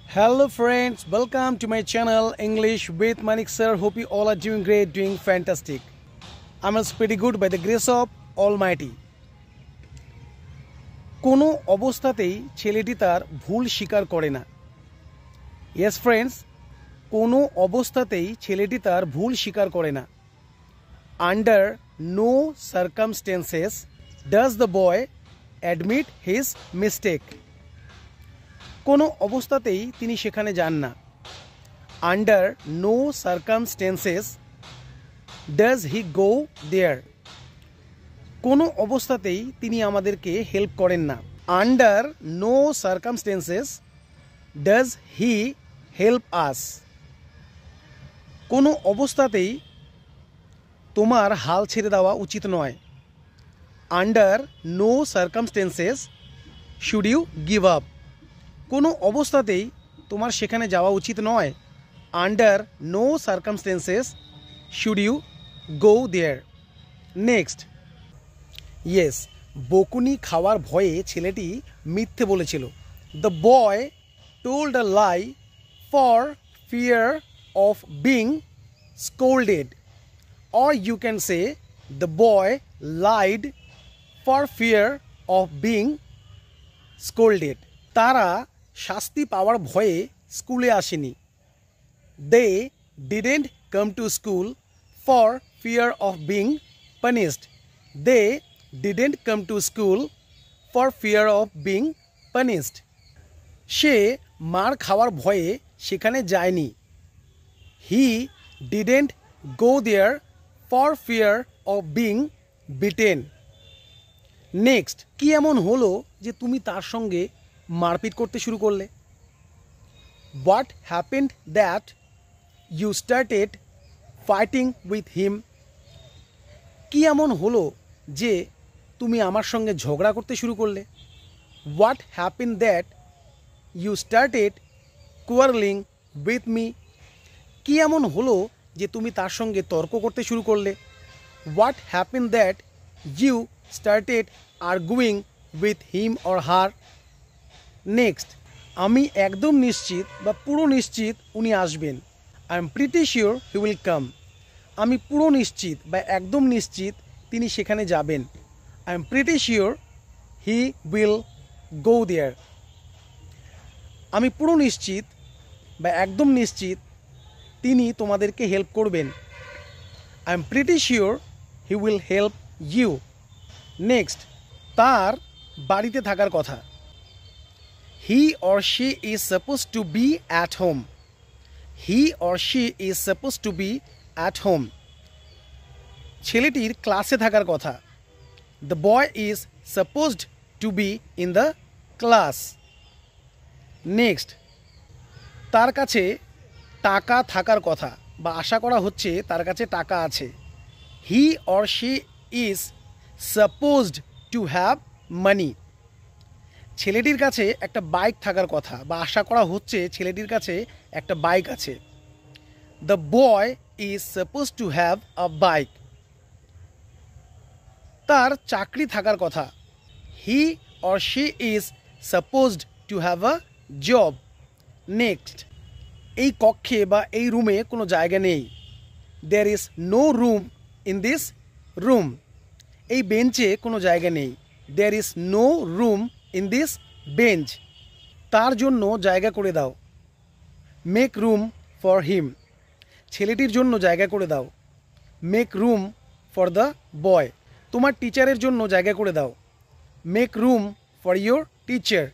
Hello friends, welcome to my channel English with Manik sir. Hope you all are doing great, doing fantastic. I'm also pretty good by the grace of Almighty. কোনো অবস্থাতেই ছেলেটি তার ভুল স্বীকার করে না। Yes friends, কোনো অবস্থাতেই ছেলেটি তার ভুল স্বীকার করে না। Under no circumstances does the boy admit his mistake. কোনো অবস্থাতেই তিনি সেখানে যান না। Under no circumstances does he go there. কোনো অবস্থাতেই তিনি আমাদেরকে হেল্প করেন না। Under no circumstances does he help us. কোনো অবস্থাতেই তোমার হাল ছেড়ে দেওয়া উচিত নয়। Under no circumstances should you give up. কোনো অবস্থাতেই তোমার সেখানে যাওয়া উচিত নয়। Under no circumstances should you go there. Next. Yes, বকুনি খাওয়ার ভয়ে ছেলেটি মিথ্যে বলেছিল। The boy told a lie for fear of being scolded. Or you can say the boy lied for fear of being scolded. তারা শাস্তি পাওয়ার ভয়ে স্কুলে আসেনি। They didn't come to school for fear of being punished. They didn't come to school for fear of being punished. সে মার খাওয়ার ভয়ে সেখানে যায়নি। He didn't go there for fear of being beaten. Next, কি এমন হলো যে তুমি তার সঙ্গে মারপিট করতে শুরু করলে? What happened that you started fighting with him? কি এমন হলো যে তুমি আমার সঙ্গে ঝগড়া করতে শুরু করলে? What happened that you started quarreling with me? কি এমন হলো যে তুমি তার সঙ্গে তর্ক করতে শুরু করলে? What happened that you started arguing with him or her? Next, আমি একদম নিশ্চিত বা পুরো নিশ্চিত উনি আসবেন। I am pretty sure he will come. আমি পুরো নিশ্চিত বা একদম নিশ্চিত তিনি সেখানে যাবেন। I am pretty sure he will go there. আমি পুরো নিশ্চিত বা একদম নিশ্চিত তিনি তোমাদেরকে হেল্প করবেন। I am pretty sure he will help you. Next, তার বাড়িতে থাকার কথা। He or she is supposed to be at home. He or she is supposed to be at home. ছেলেটির ক্লাসে থাকার কথা। The boy is supposed to be in the class. Next, তার কাছে টাকা থাকার কথা বা আশা করা হচ্ছে তার কাছে টাকা আছে। He or she is supposed to have money. ছেলেটির কাছে একটা বাইক থাকার কথা বা আশা করা হচ্ছে ছেলেটির কাছে একটা বাইক আছে। The boy is suppose to have a bike. তার চাকরি থাকার কথা। He or she is supposed to have a job. Next, এই কক্ষে বা এই রুমে কোনো জায়গা নেই। There is no room in this room. এই বেঞ্চে কোনো জায়গা নেই। There is no room in this bench. তার জন্য জায়গা করে দাও। Make room for him. ছেলেটির জন্য জায়গা করে দাও। Make room for the boy. তোমার টিচারের জন্য জায়গা করে দাও। Make room for your teacher.